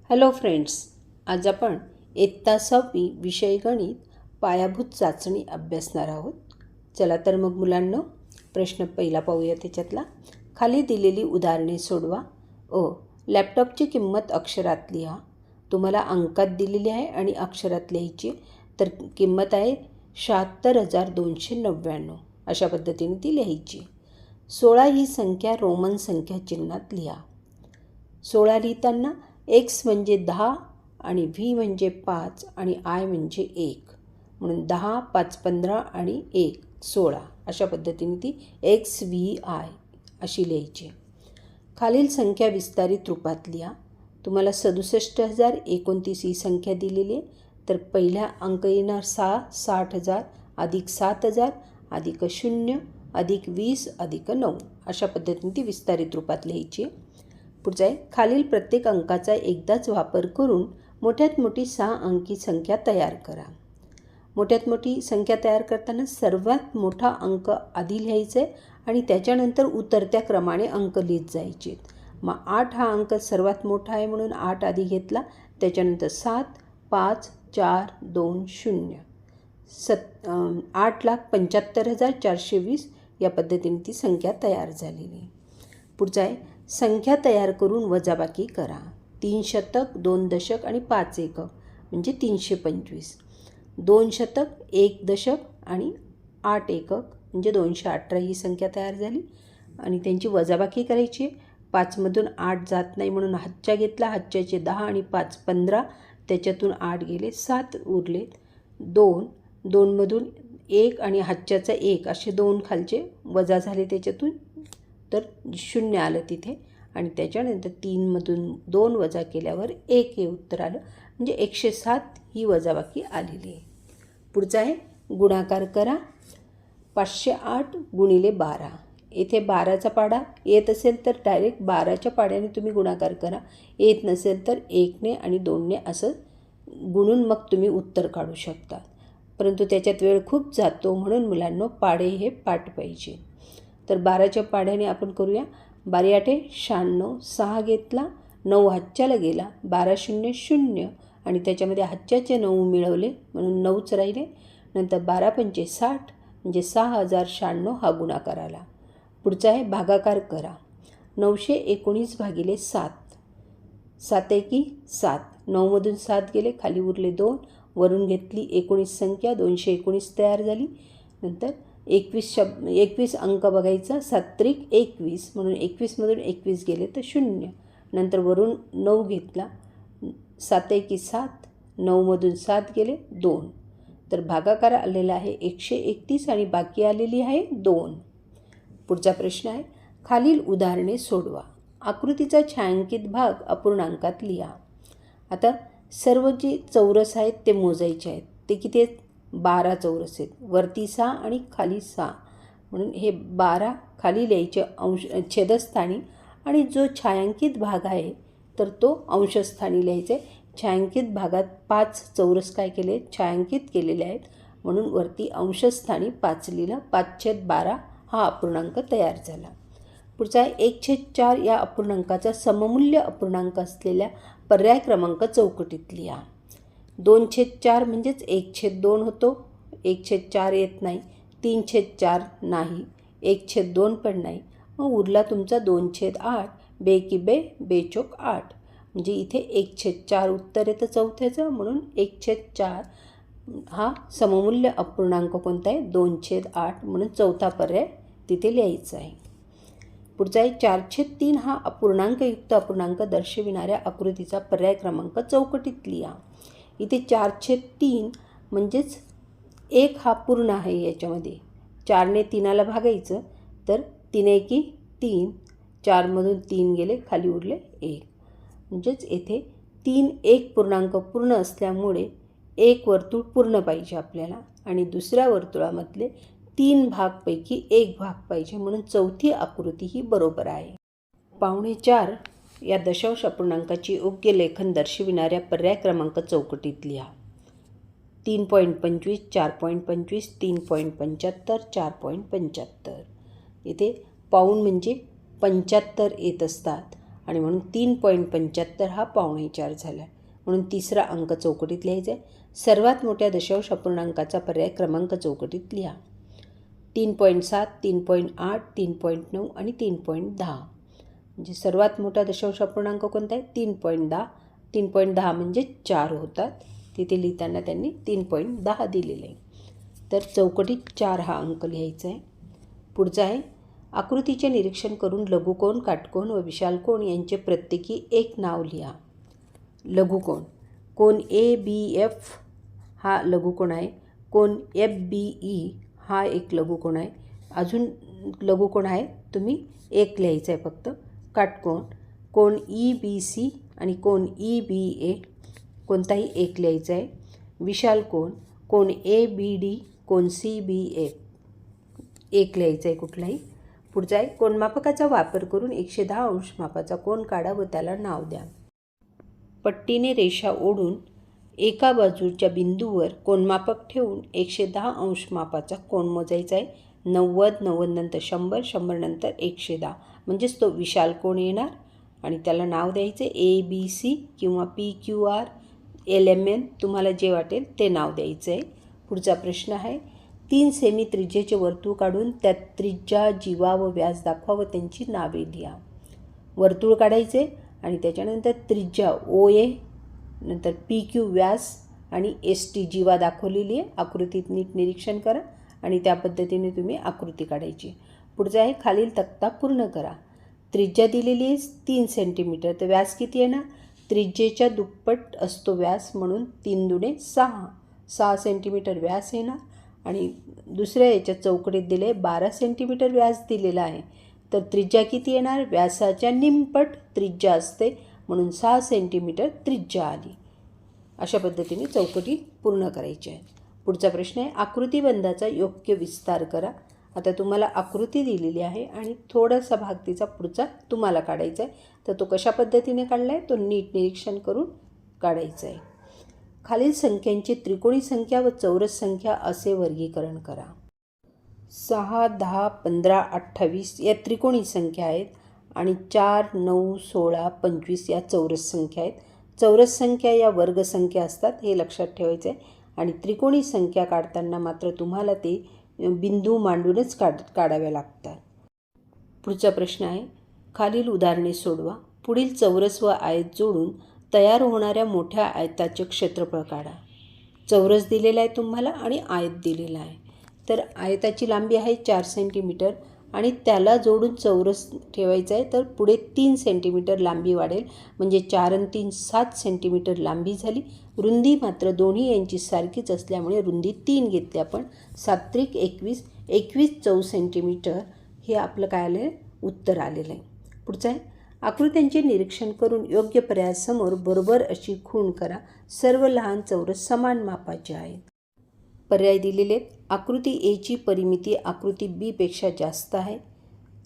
Hello friends, आज आपण इयत्ता 6वी विषय गणित पायाभूत चाचणी अभ्यासणार आहोत. चला तर मग मुलांनो, प्रश्न पहिला पाहूया. त्याच्यातला खाली दिलेली उदाहरणे सोडवा. लॅपटॉपची किंमत अक्षरात लिहा. तुम्हाला अंकात दिलेली आहे आणि अक्षरात लिहायची. तर किंमत आहे 76,299. अशा पद्धतीने ती लिहायची. 16 ही संख्या रोमन संख्या चिन्हात लिहा. 16 लिहिताना एक्स म्हणजे 10 आणि व्ही म्हणजे 5 आणि आय म्हणजे 1, म्हणून 10, 5, 15 आणि 1, 16. अशा पद्धतीने ती एक्स व्ही आय अशी लिहायची. खालील संख्या विस्तारित रूपात लिहा. तुम्हाला 67,029 ही संख्या दिलेली आहे. तर पहिल्या अंक येणार 6, 60,000 अधिक 7,000 अधिक 0 अधिक 20 अधिक 9. अशा पद्धतीने ती विस्तारित रूपात लिहायची. पुढचं आहे, खालील प्रत्येक अंकाचा एकदाच वापर करून मोठ्यात मोठी 6 अंकी संख्या तयार करा. मोठ्यात मोठी संख्या तयार करताना सर्वात मोठा अंक आधी लिहायचा आहे आणि त्याच्यानंतर उतरत्या क्रमाने अंक लिहित जायचे. मग 8 हा अंक सर्वात मोठा आहे म्हणून 8 आधी घेतला. त्याच्यानंतर 7, 5, 4, 2, 0. 8,75,420 या पद्धतीने ती संख्या तयार झालेली. पुढचं आहे, संख्या तयार करून वजाबाकी करा. 3 शतक, 2 दशक आणि 5 एकक म्हणजे 325. 2 शतक, 1 दशक आणि 8 एकक म्हणजे 218 ही संख्या तयार झाली आणि त्यांची वजाबाकी करायची. 5मधून 8 जात नाही म्हणून हातच्या घेतला. हातच्याचे 10 आणि 5 15, त्याच्यातून 8 गेले, 7 उरलेत. 2मधून 1 आणि हातच्याचा 1 असे 2 खालचे वजा झाले त्याच्यातून, तर 0 आलं तिथे. आणि त्याच्यानंतर 3मधून 2 वजा केल्यावर 1 हे उत्तर आलं, म्हणजे 107 ही वजाबाकी आलेली आहे. पुढचं आहे, गुणाकार करा. 508 गुणिले 12. येथे 12चा पाढा येत असेल तर डायरेक्ट 12च्या पाढ्याने तुम्ही गुणाकार करा. येत नसेल तर 1ने आणि 2ने असं गुणून मग तुम्ही उत्तर काढू शकता. परंतु त्याच्यात वेळ खूप जातो म्हणून मुलांनो पाढे हे पाठ पाहिजे. तर 12च्या पाढ्याने आपण करूया. 12 96, 6 घेतला, 9 हातच्याला गेला, 12 0 0 आणि त्याच्यामध्ये हातच्याचे 9 मिळवले म्हणून 9च राहिले. नंतर 12 पंचे 60 म्हणजे 6096 हा गुणाकार आला. पुढचा आहे, भागाकार करा. 919 भागिले 7. 7 एकी 7. 9मधून 7 गेले, खाली उरले 2, वरून घेतली 19 संख्या, 219 तयार झाली. नंतर 21 अंक बघायचा. 7 त्रिक 21 म्हणून 21मधून 21 गेले तर 0. नंतर वरून 9 घेतला. 7 एकी 7. 9मधून 7 गेले 2. तर भागाकार आलेला आहे 131 आणि बाकी आलेली आहे 2. पुढचा प्रश्न आहे, खालील उदाहरणे सोडवा. आकृतीचा छायांकित भाग अपूर्णांकात लिहा. आता सर्व जे चौरस आहेत ते मोजायचे आहेत. ते किती आहेत? 12 चौरस आहेत. वरती 6 आणि खाली 6 म्हणून हे 12 खाली लिहायचे छेदस्थानी आणि जो छायांकित भाग आहे तर तो अंशस्थानी लिहायचा आहे. छायांकित भागात 5 चौरस काय केले? छायांकित केलेले आहेत म्हणून वरती अंशस्थानी 5 लिहिलं. 5/12 हा अपूर्णांक तयार झाला. पुढचा आहे, 1/4 या अपूर्णांकाचा सममूल्य अपूर्णांक असलेल्या पर्याय क्रमांक चौकटीत लिहा. 2/4 म्हणजेच 1/2 होतो. 1/4 येत नाही. 3/4 नाही. 1/2 पण नाही. मग उरला तुमचा 2/8. बेकी बे, बेचोक 8 म्हणजे इथे 1/4 उत्तर येतं चौथ्याचं, म्हणून 1/4 हा सममूल्य अपूर्णांक कोणता आहे? 2/8 म्हणून चौथा पर्याय तिथे लिहायचा आहे. पुढचा आहे, 4/3 हा अपूर्णांकयुक्त अपूर्णांक दर्शविणाऱ्या आकृतीचा पर्याय क्रमांक चौकटीत लिहा. इथे 4/3 म्हणजेच 1 हा पूर्ण आहे. याच्यामध्ये 4ने 3ला भागायचं तर 3 एकी 3. 4मधून 3 गेले, खाली उरले 1. म्हणजेच येथे 3 एक पूर्णांक पूर्ण असल्यामुळे एक वर्तुळ पूर्ण पाहिजे आपल्याला आणि दुसऱ्या वर्तुळामधले 3 भागपैकी 1 भाग पाहिजे म्हणून चौथी आकृती ही बरोबर आहे. 4.5 या दशांश अपूर्णांकाची योग्य लेखन दर्शविणाऱ्या पर्याय क्रमांक चौकटीत लिहा. 3.25, 4.25, 3.75, 4.75. इथे पाऊण म्हणजे 75 येत असतात आणि म्हणून 3.75 हा 4.25 झाला आहे. म्हणून तिसरा अंक चौकटीत लिहायचा आहे. सर्वात मोठ्या दशांश अपूर्णांकाचा पर्याय क्रमांक चौकटीत लिहा. 3.7, 3.8, 3.9 आणि 3.10. म्हणजे सर्वात मोठा दशांश अपूर्णांक कोणता आहे? 3.10. 3.10 म्हणजे 4 होतात. तिथे लिहिताना त्यांनी 3.10 दिलेलं आहे. तर चौकटीत 4 हा अंक लिहायचा आहे. पुढचा आहे आकृतीचे निरीक्षण करून लघुकोन, काटकोन व विशाल कोन यांचे प्रत्येकी एक नाव लिहा. लघुकोन, कोन ABF हा लघुकोन आहे. कोन FBE हा एक लघुकोन आहे. अजून लघुकोन आहे, तुम्ही एक लिहायचं आहे फक्त. काटकोन, कोन EBC आणि कोन EBA कोणताही एक लिहायचा आहे. विशाल कोन, कोन ABD, कोन CBA एक लिहायचा आहे कुठलाही. पुढचा आहे कोनमापकाचा वापर करून 110 अंश मापाचा कोन काढा व त्याला नाव द्या. पट्टीने रेषा ओढून एका बाजूच्या बिंदूवर कोनमापक ठेवून 110 अंश मापाचा कोन मोजायचा आहे. 90, 90 नंतर 100, 100 नंतर 110 म्हणजेच तो विशाल कोन येणार आणि त्याला नाव द्यायचे ABC किंवा PQR, LMN तुम्हाला जे वाटेल ते नाव द्यायचं आहे. पुढचा प्रश्न आहे 3 सेमी त्रिज्येचे वर्तुळ काढून त्यात त्रिज्या, जीवा व व्यास दाखवा व त्यांची नावे लिहा. वर्तुळ काढायचे आणि त्याच्यानंतर त्रिज्या OA, नंतर PQ व्यास आणि ST जीवा दाखवलेली आहे. आकृतीत नीट निरीक्षण करा आणि त्या पद्धतीने तुम्ही आकृती काढायची. पुढचा आहे खालील तक्ता पूर्ण करा. त्रिज्या दिलेली आहे 3 सेंटीमीटर, तर व्यास किती येणार? त्रिज्येच्या दुप्पट असतो व्यास म्हणून 3 दुणे 6, 6 सेंटीमीटर व्यास येणार. आणि दुसऱ्या याच्या चौकटीत दिले 12 सेंटीमीटर व्यास दिलेला आहे, तर त्रिज्या किती येणार? व्यासाच्या निमपट त्रिज्या असते म्हणून 6 सेंटीमीटर त्रिज्या आली. अशा पद्धतीने चौकटी पूर्ण करायची आहे. पुढचा प्रश्न आहे आकृतिबंधाचा योग्य विस्तार करा. आता तुम्हाला आकृती दिलेली आहे आणि थोडासा भाग तिचा पुढचा तुम्हाला काढायचा आहे. तर तो कशा पद्धतीने काढला आहे तो नीट निरीक्षण करून काढायचा आहे. खालील संख्यांची त्रिकोणी संख्या व चौरस संख्या असे वर्गीकरण करा. 6, 10, 15, 28 या त्रिकोणी संख्या आहेत आणि 4, 9, 16, 25 या चौरस संख्या आहेत. चौरस संख्या या वर्ग संख्या असतात हे लक्षात ठेवायचं आहे. आणि त्रिकोणी संख्या काढताना मात्र तुम्हाला ते बिंदू मांडूनच काढाव्या लागतात. पुढचा प्रश्न आहे खालील उदाहरणे सोडवा. पुढील चौरस व आयत जोडून तयार होणाऱ्या मोठ्या आयताचे क्षेत्रफळ काढा. चौरस दिलेला आहे तुम्हाला आणि आयत दिलेला आहे. तर आयताची लांबी आहे 4 सेंटीमीटर आणि त्याला जोडून चौरस ठेवायचा आहे, तर पुढे 3 सेंटीमीटर लांबी वाढेल म्हणजे 4 आणि 3 7 सेंटीमीटर लांबी झाली. रुंदी मात्र दोन्ही यांची सारखीच असल्यामुळे रुंदी 3 घेतली आपण. 7 त्रिक 21, 21 चौ सेंटीमीटर हे आपलं काय आलं आहे? उत्तर आलेलं आहे. पुढचं आहे आकृत्यांचे निरीक्षण करून योग्य पर्यायासमोर बरोबर अशी खूण करा. सर्व लहान चौरस समान मापाचे आहेत. पर्याय दिलेले आहेत. आकृती Aची परिमिती आकृती B पेक्षा जास्त आहे.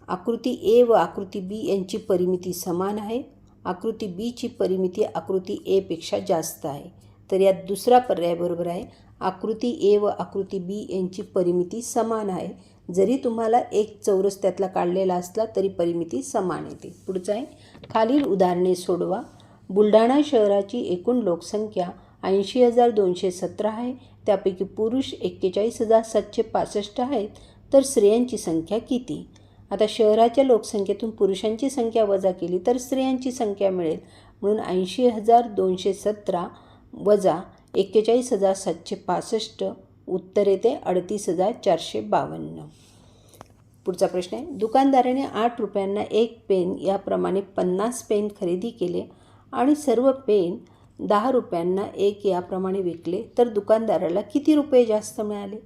आकृती A व आकृती B यांची परिमिती समान आहे. आकृती B ची परिमिती आकृती A पेक्षा जास्त आहे. तर यात दुसरा पर्याय बरोबर आहे. आकृती A व आकृती B यांची परिमिती समान आहे. जरी तुम्हाला एक चौरस त्यातला काढलेला असला तरी परिमिती समान येते. पुढचं आहे खालील उदाहरणे सोडवा. बुलढाणा शहराची एकूण लोकसंख्या 80,217 आहे. त्यापैकी पुरुष 41,765 आहेत, तर स्त्रियांची संख्या किती? आता शहराच्या लोकसंख्येतून पुरुषांची संख्या वजा केली तर स्त्रियांची संख्या मिळेल. म्हणून 80,217 वजा 41,765 उत्तर येते 38,452. पुढचा प्रश्न आहे दुकानदाराने 8 रुपयांना एक पेन याप्रमाणे 50 पेन खरेदी केले आणि सर्व पेन 10 रुपयांना एक याप्रमाणे विकले, तर दुकानदाराला किती रुपये जास्त मिळाले?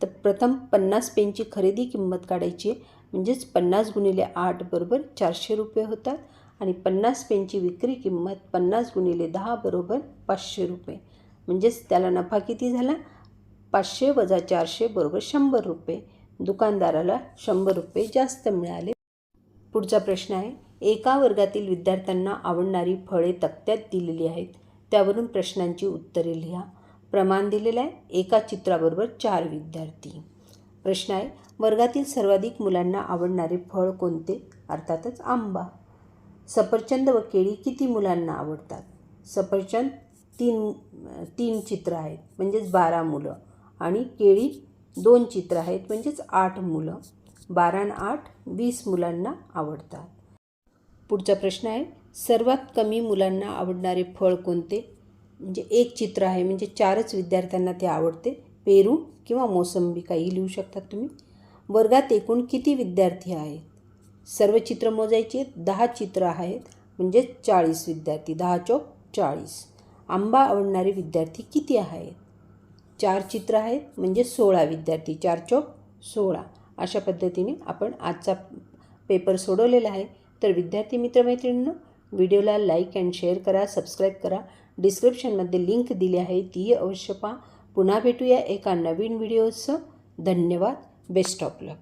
तर प्रथम 50 पेनची खरेदी किंमत काढायची आहे. म्हणजेच 50 गुणिले 8 बरोबर 400 रुपये होतात आणि 50 पेनची विक्री किंमत 50 गुणिले 10 बरोबर 500 रुपये. म्हणजेच त्याला नफा किती झाला? 500 वजा 400 बरोबर 100 रुपये. दुकानदाराला 100 रुपये जास्त मिळाले. पुढचा प्रश्न आहे एका वर्गातील विद्यार्थ्यांना आवडणारी फळे तक्त्यात दिलेली आहेत. त्यावरून प्रश्नांची उत्तरे लिहा. प्रमाण दिलेलं आहे. एका चित्राबरोबर 4 विद्यार्थी. प्रश्न आहे वर्गातील सर्वाधिक मुलांना आवडणारे फळ कोणते? अर्थातच आंबा. सफरचंद व केळी किती मुलांना आवडतात? सफरचंद तीन चित्र आहेत म्हणजेच 12 मुलं आणि केळी 2 चित्र आहेत म्हणजेच 8 मुलं. 12 आणि 8 20 मुलांना आवडतात. पुढचा प्रश्न आहे, सर्वात कमी मुलांना आवडणारे फळ कोणते? म्हणजे एक चित्र आहे म्हणजे 4च विद्यार्थ्यांना ते आवडते. पेरू किंवा मोसंबी काहीही लिहू शकतात तुम्ही. वर्गात एकूण किती विद्यार्थी आहेत? सर्व चित्र मोजायची आहेत. 10 चित्र आहेत म्हणजे 40 विद्यार्थी. 10 चौक 40. आंबा आवडणारे विद्यार्थी किती आहेत? 4 चित्र आहेत म्हणजे 16 विद्यार्थी. 4 चौक 16. अशा पद्धतीने आपण आजचा पेपर सोडवलेला आहे. तर विद्यार्थी मित्रमैत्रिणींनो, व्हिडिओला लाईक अँड शेअर करा, सबस्क्राईब करा. डिस्क्रिप्शनमध्ये लिंक दिली आहे, ती अवश्य पहा. पुन्हा भेटूया एका नवीन व्हिडिओसह. धन्यवाद. Best of luck.